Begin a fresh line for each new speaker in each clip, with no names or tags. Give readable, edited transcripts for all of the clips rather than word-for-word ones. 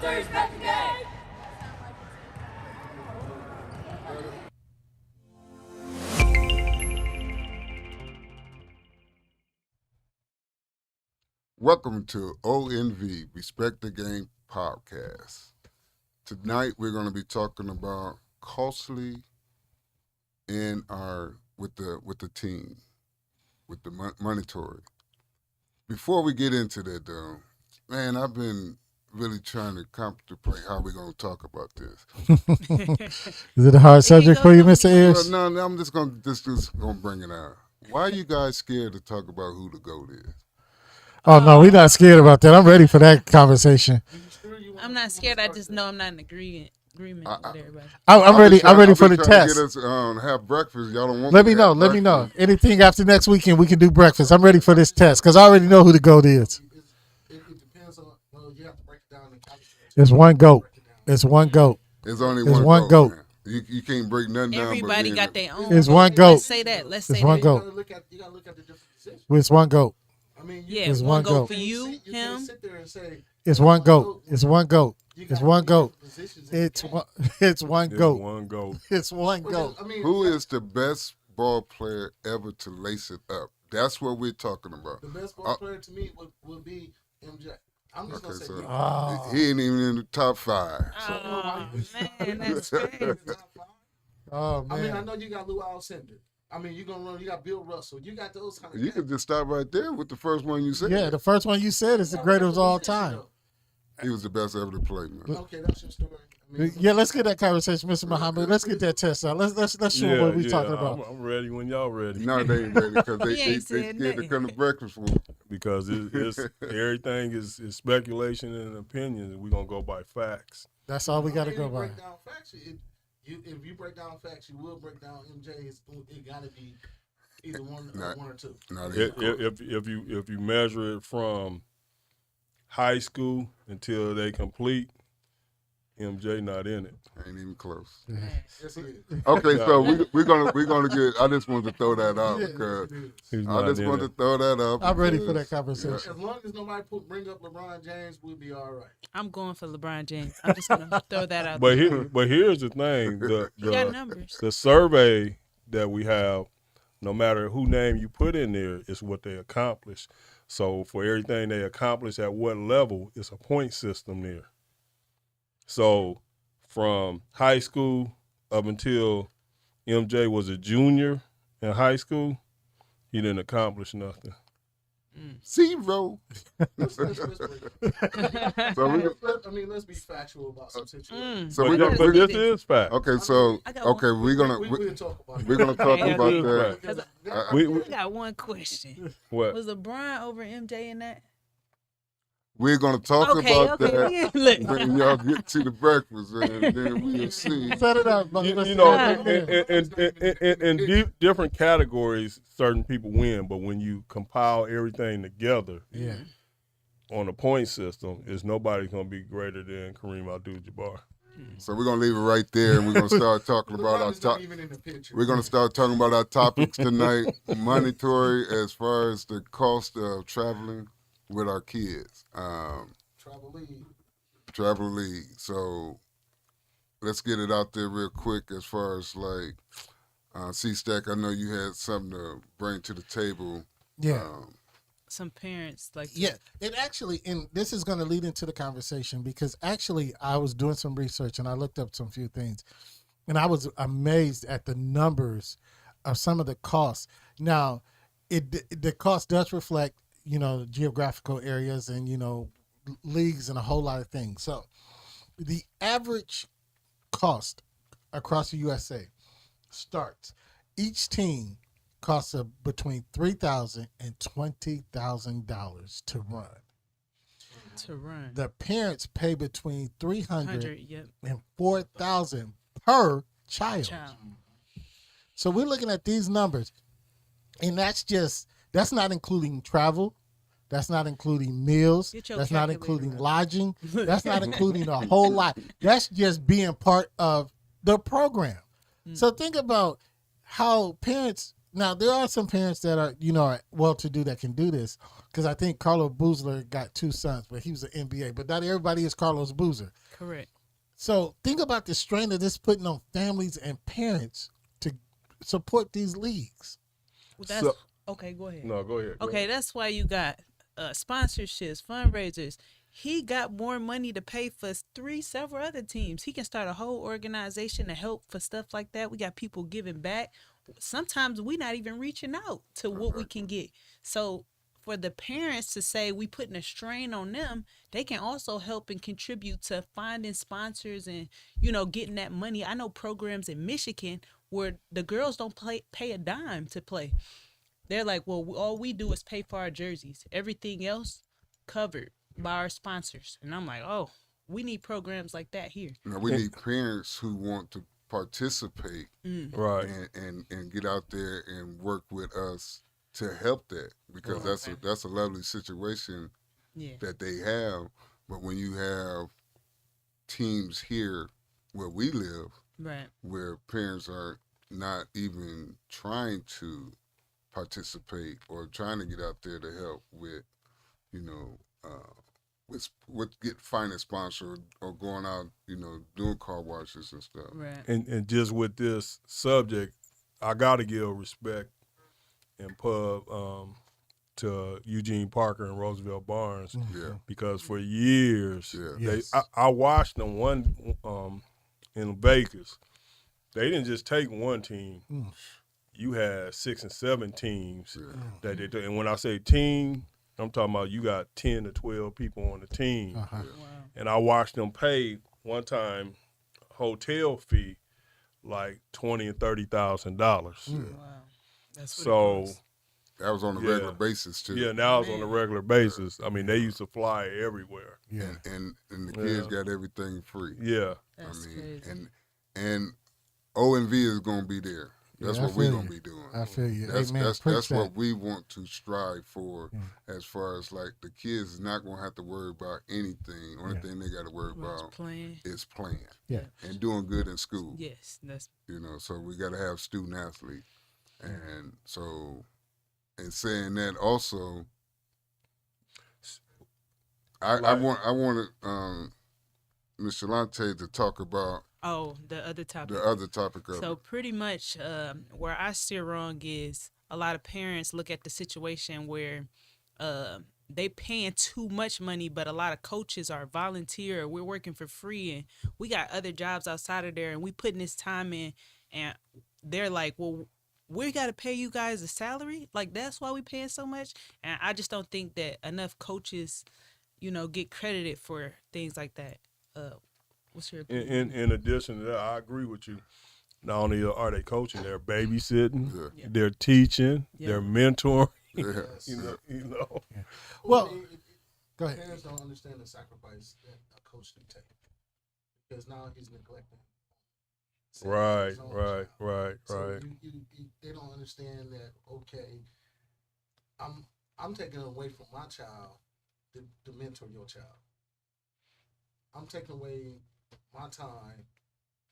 to respect the game.
Welcome to ONV, Respect the Game podcast. Tonight we're going to be talking about costly in our with the team, with the monetary. Before we get into that though, man, I've been really trying to contemplate how we're going to talk about this.
Is it a hard subject for you, Mr. Ayers?
No, I'm just going to bring it out. Why are you guys scared to talk about who the GOAT is?
Oh, no, we're not scared about that. I'm ready for that conversation.
I'm not scared. I just know I'm not in agreement with everybody.
I'm ready for the test.
Get us, have breakfast. Y'all don't want
Let me know. Anything after next weekend, we can do breakfast. I'm ready for this test because I already know who the GOAT is.
It depends on, you have to break it down in calculation.
It's one GOAT. It's one GOAT.
It's only
It's
one
one GOAT.
You can't break nothing down.
Everybody got their own.
It's one GOAT.
Let's say that.
It's one GOAT.
You gotta look at the different positions.
It's one GOAT.
I mean,
Yeah,
It's
one
one
go
GOAT.
for you,
can't
him.
sit there and say
It's one GOAT. It's one GOAT.
you
It's
got
one GOAT.
positions in the
It's
game.
one. It's one GOAT.
One goal.
It's one
But
GOAT.
I mean,
Who is the best ball player ever to lace it up? That's what we're talking about.
the best ball player to me would be MJ. I'm just
Okay,
gonna say
so
that.
Oh,
he ain't even in the top 5.
Oh man, that's crazy.
oh
I mean, I
man.
know you got Lou Alcindor. I mean, you gonna run. You got Bill Russell. You got those kind of.
You
guys.
could just stop right there with the first one you said.
Yeah, the first one you said is the greatest of all time.
He was the best ever to play, man.
Okay, that's your story. I mean,
Yeah, let's get that conversation, Mr. Muhammad. Let's get that test out. Let's show what we're talking about.
I'm ready when y'all ready.
No, they ain't ready because they
He ain't
scared
said
to
nothing.
come to breakfast for him.
Because it's everything is speculation and opinions. We're gonna go by facts.
That's all we got to
if
go
you
by.
break down facts, if you break down facts, you will break down MJ. It got to be either one or two.
No,
If you measure it from high school until they complete, MJ not in it.
ain't even close.
Yes, he is.
Okay, so we're gonna get. I just wanted to throw that out
Yeah,
because
He's
I
not
just
in
wanted
it.
to throw that out.
I'm ready for
because-
that conversation.
As long as nobody bring up LeBron James, we'll be all right.
I'm going for LeBron James. I'm just gonna throw that out.
But
there.
here's the thing:
You got numbers.
the survey that we have, no matter who name you put in there, is what they accomplish. So for everything they accomplish at what level, it's a point system there. So from high school up until MJ was a junior in high school, he didn't accomplish nothing.
0.
Let's break it.
So we.
I mean, let's be factual about some situations.
So
But,
we
but
gonna.
this is fact.
Okay, so
I got one.
okay, we're gonna
We'll talk about it.
we're gonna talk
Okay,
about
okay.
that.
Because
We
I got one question.
what?
Was LeBron over MJ in that?
We're gonna talk
Okay,
about
okay.
that
Yeah, look.
when y'all get to the breakfast, and then we'll see.
Set it up.
You know, in different categories, certain people win. But when you compile everything together
Yeah.
on a point system, is nobody's gonna be greater than Kareem Abdul-Jabbar.
So we're gonna leave it right there, and we're gonna start talking about our
LeBron is not
top.
even in the picture.
We're gonna start talking about our topics tonight. Monetary, as far as the cost of traveling with our kids.
Travel league.
Travel league. So let's get it out there real quick as far as like C-Stack, I know you had something to bring to the table.
Yeah.
Some parents like
Yeah, it actually, and this is going to lead into the conversation because actually I was doing some research and I looked up some few things, and I was amazed at the numbers of some of the costs. Now, the cost does reflect, geographical areas and leagues and a whole lot of things. So, the average cost across the USA starts each team costs between $3,000 and $20,000 to run.
to run.
The parents pay between $300
100, yep.
and $4,000 per child.
Child.
So we're looking at these numbers, and that's not including travel. That's not including meals.
Get your
That's not
calculator
including
out.
lodging. That's not including a whole lot. That's just being part of the program. So think about how parents now there are some parents that are, are well-to-do that can do this, because I think Carlos Boozler got 2 sons, but he was an NBA. But not everybody is Carlos Boozer.
Correct.
So think about the strain that this putting on families and parents to support these leagues.
Well, that's
So-
okay. Go ahead.
No, go ahead. Go
Okay,
ahead.
that's why you got sponsorships, fundraisers. He got more money to pay for several other teams. He can start a whole organization to help for stuff like that. We got people giving back. Sometimes we not even reaching out to what we can get. So for the parents to say we putting a strain on them, they can also help and contribute to finding sponsors and getting that money. I know programs in Michigan where the girls don't pay a dime to play. They're like, well, all we do is pay for our jerseys. Everything else covered by our sponsors. And I'm like, oh, we need programs like that here.
Now we need parents who want to participate
Right.
and get out there and work with us to help that, because that's a lovely situation
Yeah.
that they have. But when you have teams here where we live,
Right.
where parents are not even trying to participate or trying to get out there to help with, with finding a sponsor or going out, doing car washes and stuff.
Right.
And just with this subject, I got to give respect and pub to Eugene Parker and Roosevelt Barnes,
Yeah,
because for years
yeah,
Yes.
I watched them in Vegas. They didn't just take one team.
Mm.
You had 6 and 7 teams
yeah.
that they do. And when I say team, I'm talking about you got 10 to 12 people on the team.
Uh-huh.
Wow.
And I watched them pay one time hotel fee like $20,000 and $30,000.
Mm.
Wow. That's what it
So
costs.
That was on a
Yeah.
regular basis too.
yeah, now it's on a regular basis. I mean, they used to fly everywhere.
Yeah.
And the kids
Yeah.
got everything free.
Yeah,
That's crazy.
and ONV is gonna be there. That's
Yeah, I
what we're
feel
gonna
you.
be doing.
I feel you.
That's
Amen.
that's
Preach
that's
that.
what we want to strive for,
Yeah.
as far as like the kids is not gonna have to worry about anything. Only
Yeah.
thing they got to worry
Who's
about
playing?
is playing
Yeah.
and doing good in school.
Yes, that's
So we got to have student athletes, and so in saying that also, I wanted Ms. Shalante to talk about
the other topic.
the other topic of
So
it.
pretty much where I steer wrong is a lot of parents look at the situation where they paying too much money, but a lot of coaches are volunteer. We're working for free, and we got other jobs outside of there, and we putting this time in, and they're like, well, we got to pay you guys a salary. Like, that's why we paying so much. And I just don't think that enough coaches, get credited for things like that. What's your opinion?
in addition to that, I agree with you. Not only are they coaching, they're babysitting,
Yeah.
they're teaching,
Yeah.
they're mentoring.
Yeah.
You know.
Well,
it-
go ahead.
Parents don't understand the sacrifice that a coach can take, because now he's neglecting.
Right,
his own
right,
child.
right,
So
right.
they don't understand that. Okay, I'm taking away from my child to mentor your child. I'm taking away my time,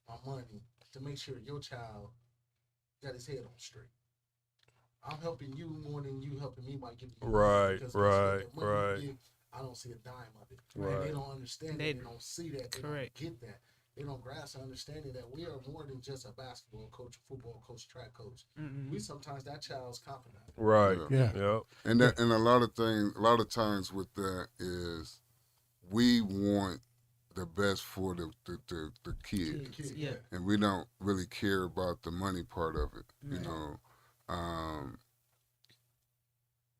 my money to make sure your child got his head on straight. I'm helping you more than you helping me by giving you money,
Right,
because guess what?
right,
The money you
right.
give, I don't see a dime of it.
Right.
And they don't understand
They-
it. They don't see that. They
Correct.
don't get that. They don't grasp the understanding that we are more than just a basketball coach, football coach, track coach.
Mm-mm.
We sometimes that child's confidant.
Right.
Yeah.
Yep.
And a lot of times with that is we want the best for the kid,
Kid,
Yeah.
and we don't really care about the money part of it.
Right.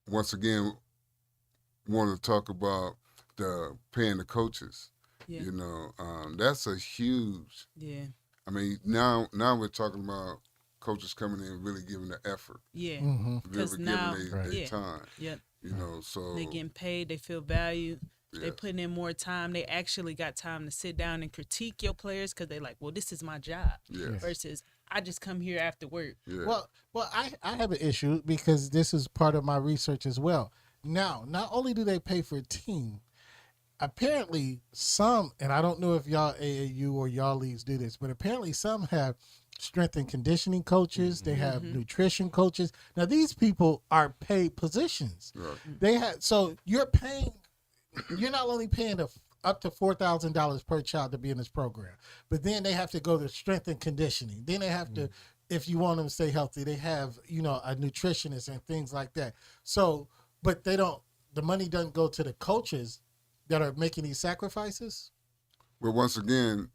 Once again, want to talk about the paying the coaches.
Yeah.
That's a huge.
Yeah.
I mean, now we're talking about coaches coming in and really giving the effort,
Yeah.
Mm-hmm.
really
'Cause
giving
now-
their
Right.
Yeah.
time.
Yep.
So
They getting paid. They feel valued. They
yeah,
putting in more time. They actually got time to sit down and critique your players because they like, well, this is my job.
yeah,
Versus, I just come here after work.
yeah.
Well, I have an issue because this is part of my research as well. Now, not only do they pay for a team, apparently some, and I don't know if y'all AAU or y'all leagues do this, but apparently some have strength and conditioning coaches. They have nutrition coaches. Now these people are paid positions.
Right.
They have, so you're paying. You're not only paying up to $4,000 per child to be in this program, but then they have to go to strength and conditioning. Then they have to, if you want them to stay healthy, they have a nutritionist and things like that. So, but they don't. The money doesn't go to the coaches that are making these sacrifices.
But once again,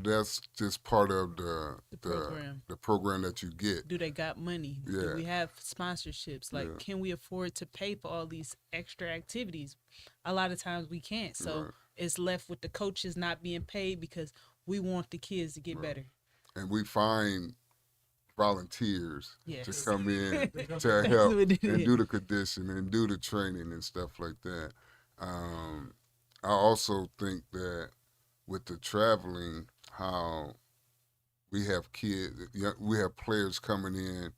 that's just part of the
program.
the program that you get.
Do they got money?
Yeah.
Do we have sponsorships? Like,
Yeah.
can we afford to pay for all these extra activities? A lot of times we can't. So
Right.
it's left with the coaches not being paid because we want the kids to get better.
And we find volunteers to
Yes.
come in to
That's
help
what it
and
is.
do the condition and do the training and stuff like that. I also think that with the traveling, how we have we have players coming in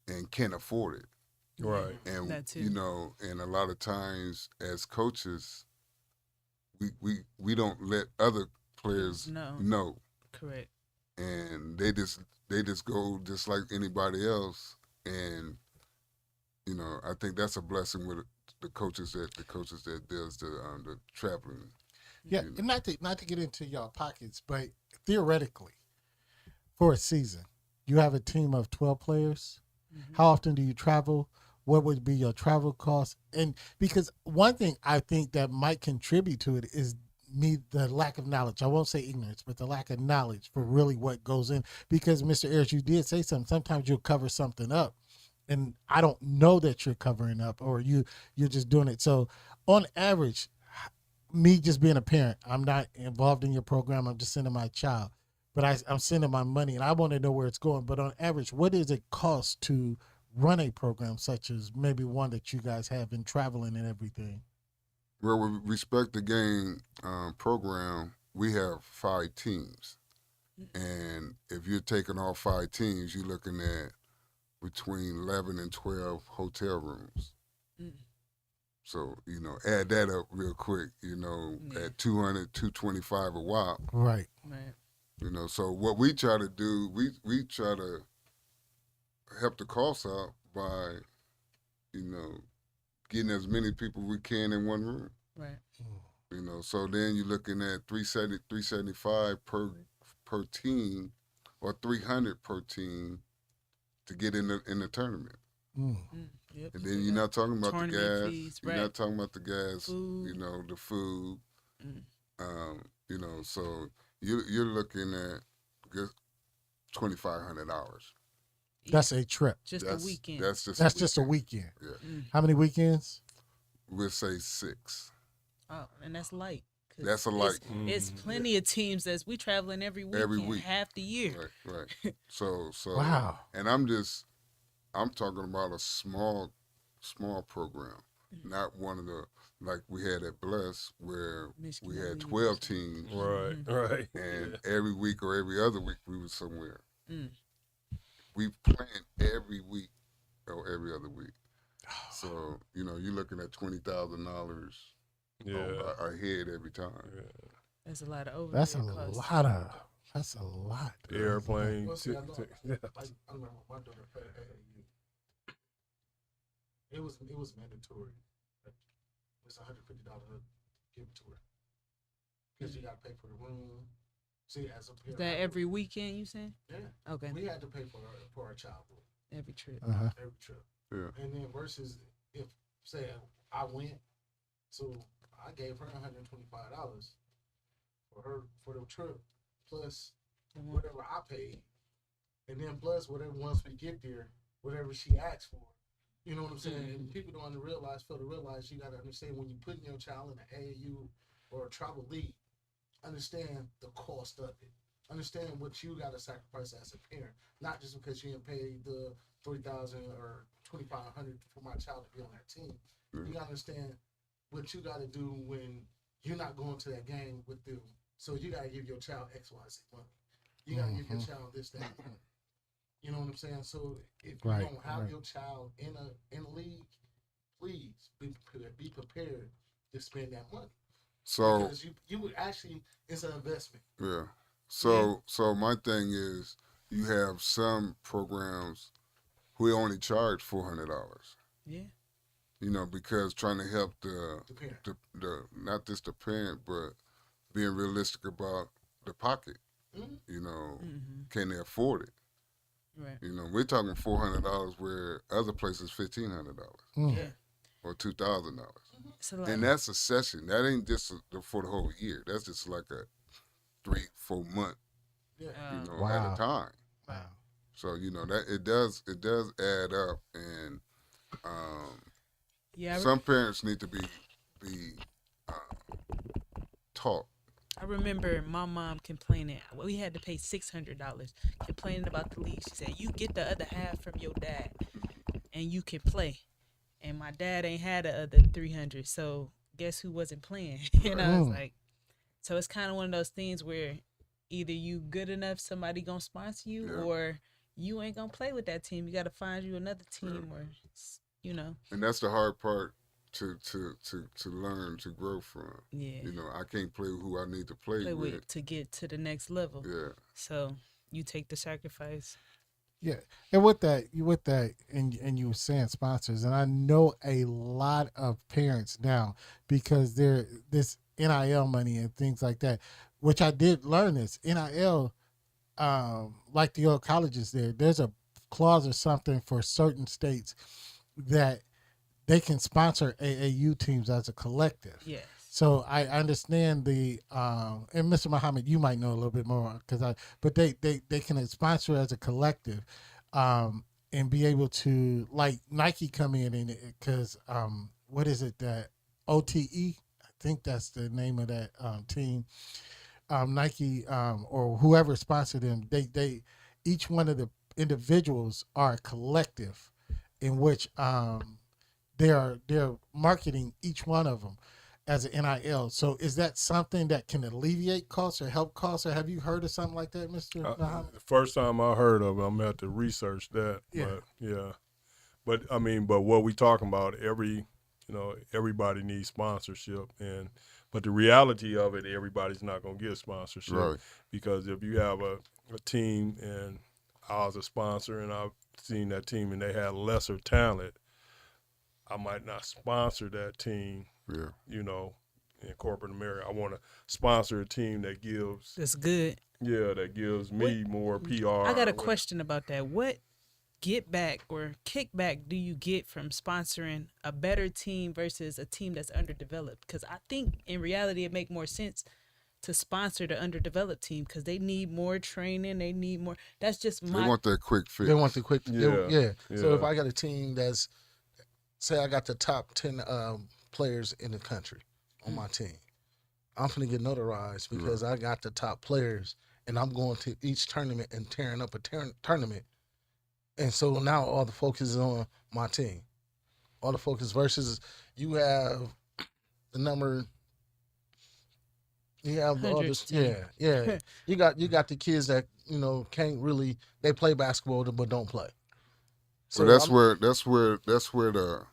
and can't afford it.
Right.
And
That too.
and a lot of times as coaches, we don't let other players
No.
know,
Correct.
and they just go just like anybody else. And I think that's a blessing with the coaches that does the traveling.
Yeah, and not to get into y'all pockets, but theoretically, for a season, you have a team of 12 players. How often do you travel? What would be your travel costs? And because one thing I think that might contribute to it is the lack of knowledge. I won't say ignorance, but the lack of knowledge for really what goes in. Because Mr. Ayers, you did say something. Sometimes you'll cover something up, and I don't know that you're covering up, or you're just doing it. So on average, me just being a parent, I'm not involved in your program. I'm just sending my child, but I'm sending my money, and I want to know where it's going. But on average, what does it cost to run a program such as maybe one that you guys have in traveling and everything?
Well, with Respect the Game program, we have 5 teams, and if you're taking all 5 teams, you're looking at between 11 and 12 hotel rooms. So, add that up real quick, at 200, 225 a wop.
Right.
Right.
So what we try to do, we try to help the costs out by, getting as many people we can in one room.
Right.
So then you're looking at 370, 375 per team, or 300 per team to get in the tournament.
Yep.
And then you're not talking about the
Tournament
gas.
fees,
You're
right.
not talking about the gas.
Food.
The food. So you're looking at $2,500.
That's a trip.
Just
That's
a weekend.
That's just
Just a weekend.
Yeah,
How many weekends?
we'll say 6.
Oh, and that's light. 'Cause
That's a light.
It's plenty of teams that's we traveling every week.
Every week.
Half the year.
Right. So
Wow.
And I'm talking about a small program, not one of the like we had at Bless where
Michigan
we had
University.
12 teams,
Right.
and every week or every other week we were somewhere.
Mm.
We planned every week or every other week. So you're looking at $20,000
Yeah.
a head every time.
That's a lot of overhead
That's a
costs.
That's a lot.
Airplane.
Well, see, I know,
Yeah.
like, I remember my daughter played at AAU. It was mandatory. It's $150 give to her because you got to pay for the room. See, as a
Is
parent,
that every weekend you saying?
yeah,
Okay.
we had to pay for our child
Every trip.
Uh-huh.
every trip.
Yeah.
And then versus if say I went, so I gave her $125 for the trip plus whatever I paid, and then plus whatever once we get there, whatever she asked for. You know what I'm saying? And people don't fail to realize you got to understand when you're putting your child in an AAU or a tribal league, understand the cost of it. Understand what you got to sacrifice as a parent, not just because you didn't pay the $3,000 or $2,500 for my child to be on that team. You got to understand what you got to do when you're not going to that game with them. So you got to give your child X, Y, Z money. You got to give your child this, that. You know what I'm saying? So if you don't have your child in a league, please be prepared to spend that money.
So
because you would actually, it's an investment.
yeah. So my thing is, you have some programs who only charge $400.
Yeah.
You know, because trying to help
The parent.
the not just the parent, but being realistic about the pocket.
Mhm.
You know,
Mm-hmm.
can they afford it?
Right.
You know, we're talking $400 where other places $1,500
Mm.
Yeah.
or $2,000,
It's a lot.
and that's a session. That ain't just for the whole year. That's just like a 3-4 month,
Yeah.
you know,
Wow.
at a time.
Wow.
So you know that it does add up, and
Yeah.
some parents need to be uh, taught.
I remember my mom complaining. We had to pay $600, complaining about the league. She said, "You get the other half from your dad, and you can play." And my dad ain't had the other 300, so guess who wasn't playing? And I was
Mm.
like, so it's kind of one of those things where either you good enough, somebody gonna sponsor you,
Yeah.
or you ain't gonna play with that team. You got to find you another team, or you know,
And that's the hard part to learn to grow from.
yeah,
You know, I can't play who I need to play,
play
with.
with to get to the next level.
Yeah,
So you take the sacrifice.
Yeah, and with that, and you were saying sponsors, and I know a lot of parents now because they're this NIL money and things like that, which I did learn this NIL, like the old colleges. There's a clause or something for certain states that they can sponsor AAU teams as a collective.
Yes.
So I understand the and Mr. Muhammad, you might know a little bit more but they can sponsor as a collective, and be able to like Nike come in and because what is it that OTE? I think that's the name of that team. Nike or whoever sponsored them, they each one of the individuals are a collective in which they're marketing each one of them as an NIL. So is that something that can alleviate costs or help costs, or have you heard of something like that, Mr. Muhammad?
The first time I heard of it, I'm gonna have to research that.
Yeah.
But yeah. But I mean, but what we talking about, everybody needs sponsorship, but the reality of it, everybody's not gonna get sponsorship.
right.
Because if you have a team and I was a sponsor and I've seen that team and they had lesser talent, I might not sponsor that team,
Yeah,
in corporate America. I want to sponsor a team that gives,
That's good.
that gives me more PR.
I got a question about that. What get back or kickback do you get from sponsoring a better team versus a team that's underdeveloped? Because I think in reality it make more sense to sponsor the underdeveloped team because they need more training. They need more. That's just
they
my.
want that quick fix.
They want the quick.
Yeah.
So if I got a team that's, say I got the top 10 players in the country on my team, I'm going to get notarized because I got the top players and I'm going to each tournament and tearing up a tournament. And so now all the focus is on my team. All the focus versus you have the number. You have the others.
100
Yeah. You got the kids that can't really. They play basketball but don't play.
So that's where the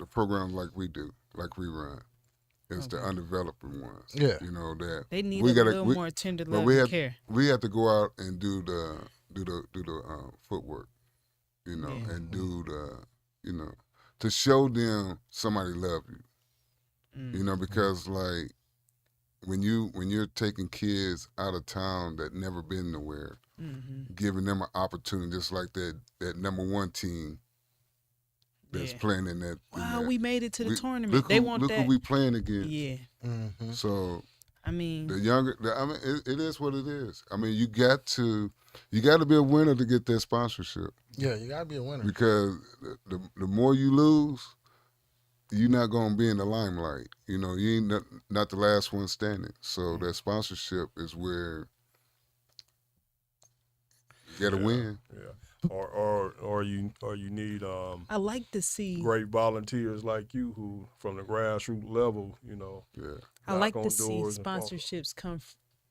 program like we run is the undeveloped ones.
Yeah.
You know that
They need
we
a
gotta-
little
we-
more tender
but
love
we
and
have
care.
we have to go out and do the footwork,
Yeah.
and do the to show them somebody love you.
Mm.
Because like when you're taking kids out of town that never been nowhere,
Mm-hmm.
giving them an opportunity just like that number one team that's
Yeah.
playing in that.
Wow, we made it to the tournament.
Look
They
who,
want
look
that.
who we playing against.
Yeah.
Mhm.
So
I mean,
the younger, it is what it is. I mean, you got to be a winner to get that sponsorship
Yeah, you gotta be a winner.
because the more you lose, you're not gonna be in the limelight. You ain't not the last one standing. So that sponsorship is where you got to win.
Yeah. Or you need
I like to see.
great volunteers like you who from the grassroots level,
Yeah.
I
knock
like
on
to see
doors and follow.
sponsorships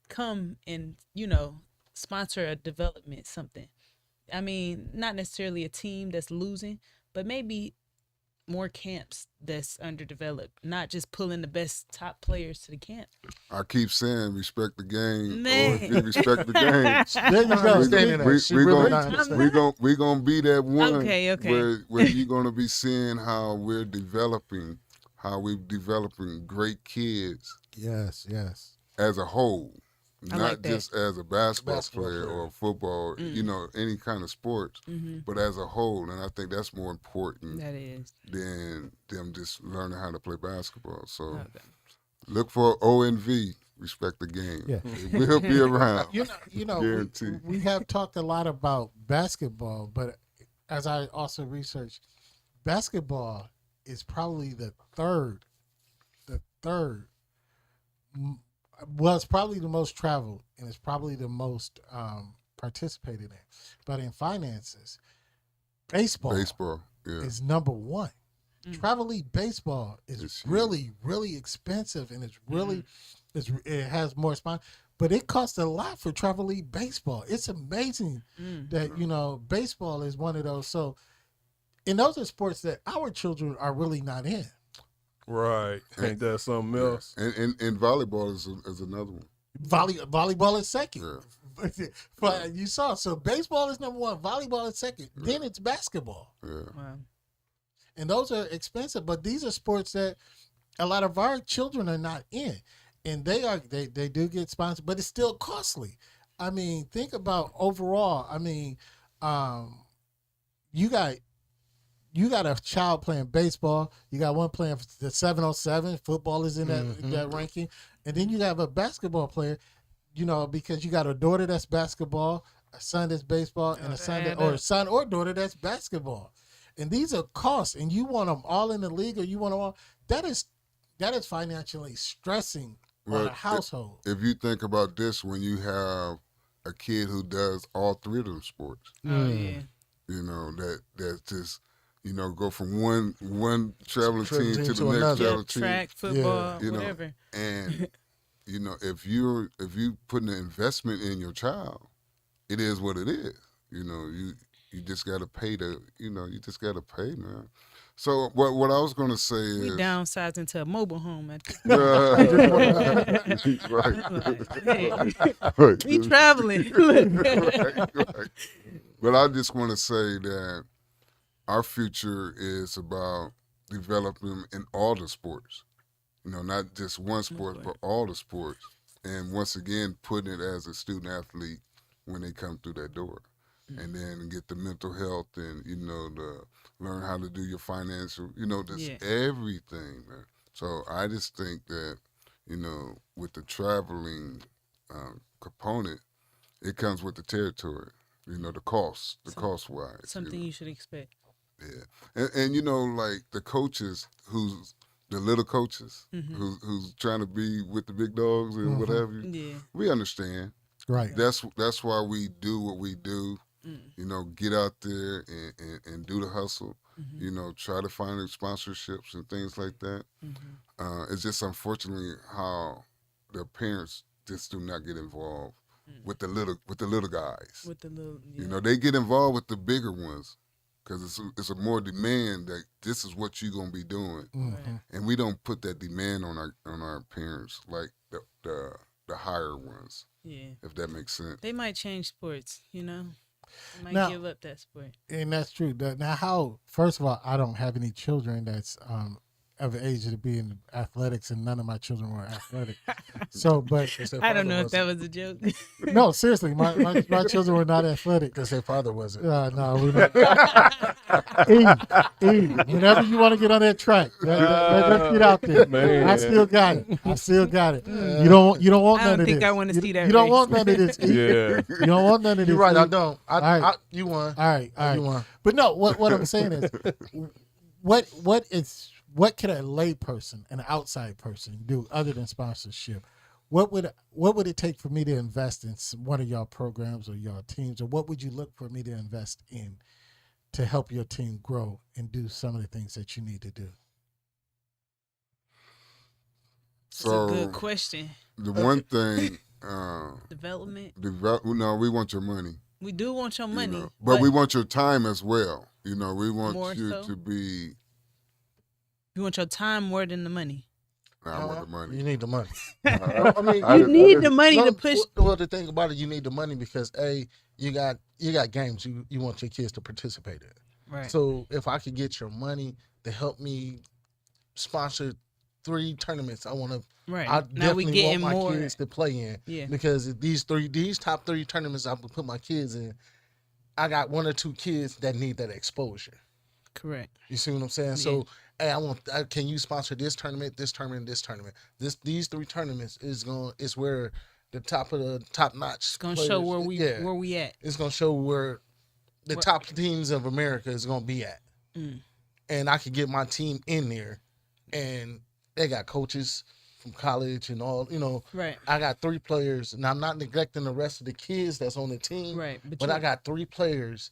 come and sponsor a development something. I mean, not necessarily a team that's losing, but maybe more camps that's underdeveloped, not just pulling the best top players to the camp.
I keep saying respect the game.
Man.
Or if you respect the game.
There you
Not
go.
understanding that.
we,
She
we
really
gonna,
not understanding.
we gonna be that one
Okay.
where you're gonna be seeing how we're developing great kids
Yes, yes.
as a whole,
I
not
like that.
just as a basketball,
Basketball
player
player.
or football, any kind of sports, but as a whole. And I think that's more important
That is.
than them just learning how to play basketball. So
Okay.
look for ONV, respect the game.
Yeah.
It will be around.
You know,
Guarantee.
we have talked a lot about basketball, but as I also researched, basketball is probably the third. Well, it's probably the most traveled, and it's probably the most participated in. But in finances, baseball
Yeah.
is number one. Travel League baseball is
It's huge.
really, really expensive, and it's really, it has more sponsors. But it costs a lot for Travel League baseball. It's amazing that baseball is one of those. So, and those are sports that our children are really not in.
Right. Ain't that something else?
And volleyball is another one.
Volleyball is second.
Yeah.
But you saw, so baseball is number one, volleyball is second. Then it's basketball.
Yeah.
Wow.
And those are expensive, but these are sports that a lot of our children are not in. And they do get sponsored, but it's still costly. I mean, think about overall. I mean, you got a child playing baseball. You got one playing the 707. Football is in that ranking, and then you have a basketball player. Because you got a daughter that's basketball, a son that's baseball, and a son or daughter that's basketball. And these are costs, and you want them all in the league, or you want them all. That is financially stressing on a household.
If you think about this, when you have a kid who does all three of them sports,
Oh yeah.
That's just go from one traveling team to the next
another.
traveling team,
Track, football,
you know,
whatever.
and if you putting an investment in your child, it is what it is. You just got to pay you just got to pay, man. So what I was going to say
We
is
downsizing to a mobile home.
right.
We traveling.
Right. But I just want to say that our future is about developing in all the sports. Not just one sport, but all the sports. And once again, putting it as a student athlete when they come through that door. And then get the mental health and, the learn how to do your financial, just everything, man. So I just think that, with the traveling component, it comes with the territory, the cost wise.
Something you should expect.
Yeah. And like the coaches the little coaches who's trying to be with the big dogs and what have you,
Yeah.
we understand.
Right.
That's why we do what we do. Get out there and do the hustle. Try to find sponsorships and things like that. It's just unfortunately how the parents just do not get involved with the little guys.
With the little,
They get involved with the bigger ones because it's a more demand that this is what you're gonna be doing, and we don't put that demand on our parents like the higher ones.
Yeah.
If that makes sense.
They might change sports, They might
Now-
give up that sport.
And that's true. Now, first of all, I don't have any children that's of age to be in athletics, and none of my children were athletic. So, but
I don't know if that was a joke.
no, seriously, my children were not athletic.
Because their father wasn't.
No, we not. Whenever you want to get on that track, let's get out there.
Man.
I still got it. You don't want
I don't
none of
think
this.
I wanna see that
You don't
race.
want none of this.
Yeah.
You don't want none of this.
You're right, I
E.
don't.
right.
You won.
All right.
You won.
But no, what I'm saying is, what can a lay person, an outside person, do other than sponsorship? What would it take for me to invest in one of y'all programs or y'all teams, or what would you look for me to invest in to help your team grow and do some of the things that you need to do?
That's a good question.
The one thing,
Development.
no, we want your money.
We do want your money,
But we want your time as well. We want
More
you
so?
to be
You want your time more than the money.
I want the money.
You need the money.
I,
I mean,
You need the money
no,
to push.
Well, the thing about it, you need the money because you got games you want your kids to participate in.
Right.
So if I could get your money to help me sponsor 3 tournaments, I want to.
Right.
I
Now we
definitely
getting
want my
more.
kids to play in.
Yeah.
Because these top 3 tournaments I would put my kids in, I got 1 or 2 kids that need that exposure.
Correct.
You see what I'm saying?
Yeah.
So, hey, can you sponsor this tournament, this tournament, this tournament? These 3 tournaments is where the top of the top notch.
It's gonna show where we at.
It's gonna show where the top teams of America is gonna be at, and I could get my team in there, and they got coaches from college and all.
Right.
I got 3 players, and I'm not neglecting the rest of the kids that's on the team.
Right.
But I got 3 players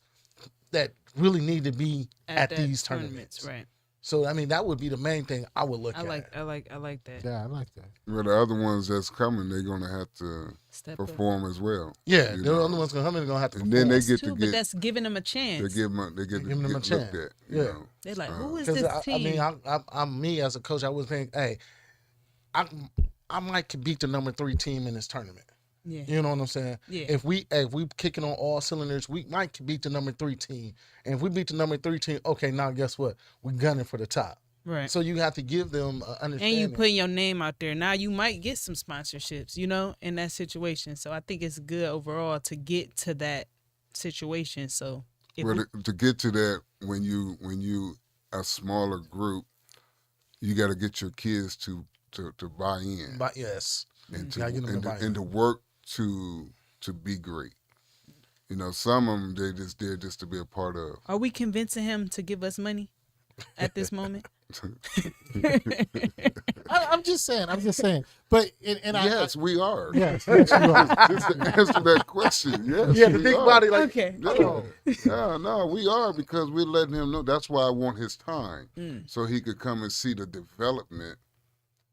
that really need to be at
that
these tournaments.
Right.
So I mean, that would be the main thing I would look
I
at.
like that.
Yeah, I like that.
Well, the other ones that's coming, they're gonna have to
Step up.
perform as well.
Yeah,
you
the
know.
other one's gonna come in. Gonna have to.
And then they
perform.
get to
Too, but
get
that's giving them a chance.
they get them
them a
looked
chance.
at.
Yeah.
You know.
They're like, who is
'Cause
this team?
I'm me as a coach. I was thinking, hey, I might could beat the number 3 team in this tournament.
Yeah.
You know what I'm saying?
Yeah.
If we kicking on all cylinders, we might beat the number 3 team. And if we beat the number 3 team, okay, now guess what? We're gunning for the top.
Right.
So you have to give them understanding.
And you putting your name out there. Now you might get some sponsorships, in that situation. So I think it's good overall to get to that situation. So if
Well, to get to that, when you a smaller group, you got to get your kids to buy in
But yes,
and
gotta get them to buy in.
to work to be great. Some of them they're just there just to be a part of.
are we convincing him to give us money at this moment?
I'm just saying. But
Yes, we are.
yes, you are.
Just to answer that question, yes.
yeah, to
we
think
are.
about it like
Okay.
Yeah, no, we are because we're letting him know. That's why I want his time, so he could come and see the development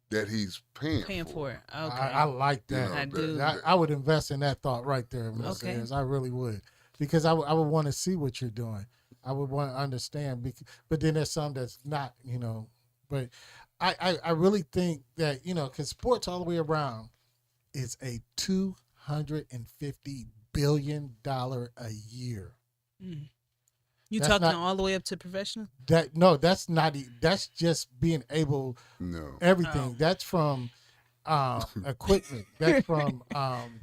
that he's paying
for it. Okay.
I like that.
I do.
I would invest in that thought right there, Ms.
Okay.
Ayers. I really would, because I would want to see what you're doing. I would want to understand, but then there's some that's not, But I really think that because sports all the way around is a $250 billion a year.
You
That's
talking
not-
all the way up to professional?
That's not. That's just being able.
No.
Everything.
Oh.
That's from equipment. That's from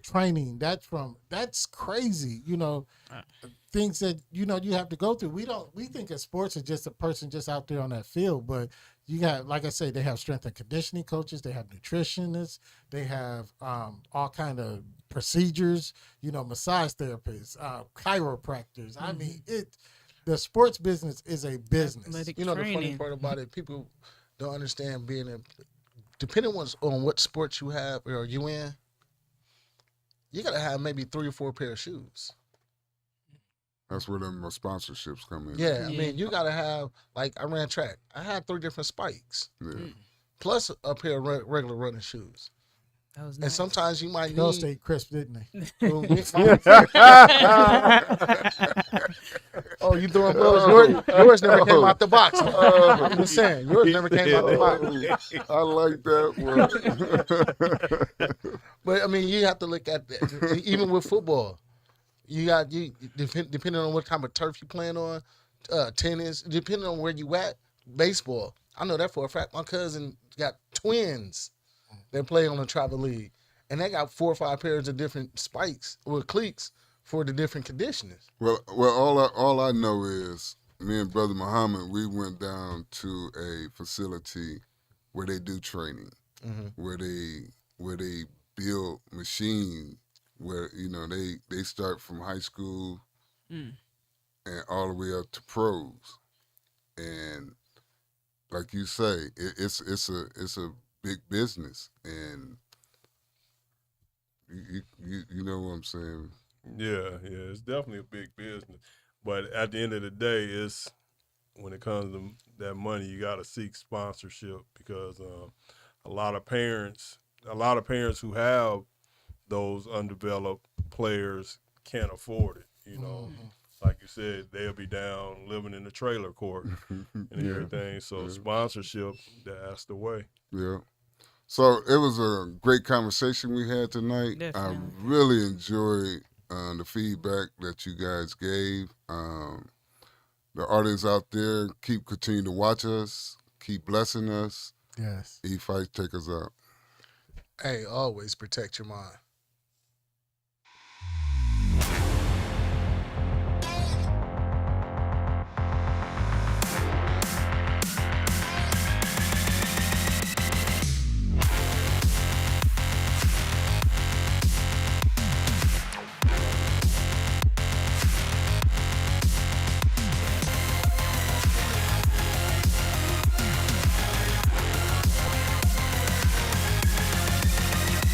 training. That's crazy. Things that you have to go through. We think of sports as just a person just out there on that field, but you got, like I say, they have strength and conditioning coaches, they have nutritionists, they have all kind of procedures, massage therapists, chiropractors. I mean, the sports business is a business.
Athletic
the funny
training.
part about it, people don't understand depending on what sports you have or you in, you gotta have maybe 3 or 4 pair of shoes.
That's where them sponsorships come in.
Yeah, I mean, you gotta have, like, I ran track. I had 3 different spikes,
Yeah.
plus a pair of regular running shoes.
That was
And
nice.
sometimes you might
Those
need.
stayed crisp, didn't they?
Oh, you throwing blows? Yours never came out the box. I'm just saying, yours never came out the box.
I like that one.
But I mean, you have to look at that. Even with football, depending on what kind of turf you playing on, tennis, depending on where you at, baseball. I know that for a fact. My cousin got twins that play on the travel league, and they got 4 or 5 pairs of different spikes or cleats for the different conditioners.
Well, all I know is me and Brother Muhammad, we went down to a facility where they do training, where they build machines, where they start from high school and all the way up to pros, and like you say, it's a big business, and you know what I'm saying.
Yeah, it's definitely a big business. But at the end of the day, it's when it comes to that money, you got to seek sponsorship because a lot of parents who have those undeveloped players can't afford it. like you said, they'll be down living in the trailer court and
Yeah.
everything. So
Yeah.
sponsorship, that's the way.
Yeah. So it was a great conversation we had tonight.
Definitely.
I really enjoyed the feedback that you guys gave. The audience out there, continue to watch us, keep blessing us.
Yes.
E-Fight, take us out.
Hey, always protect your mind.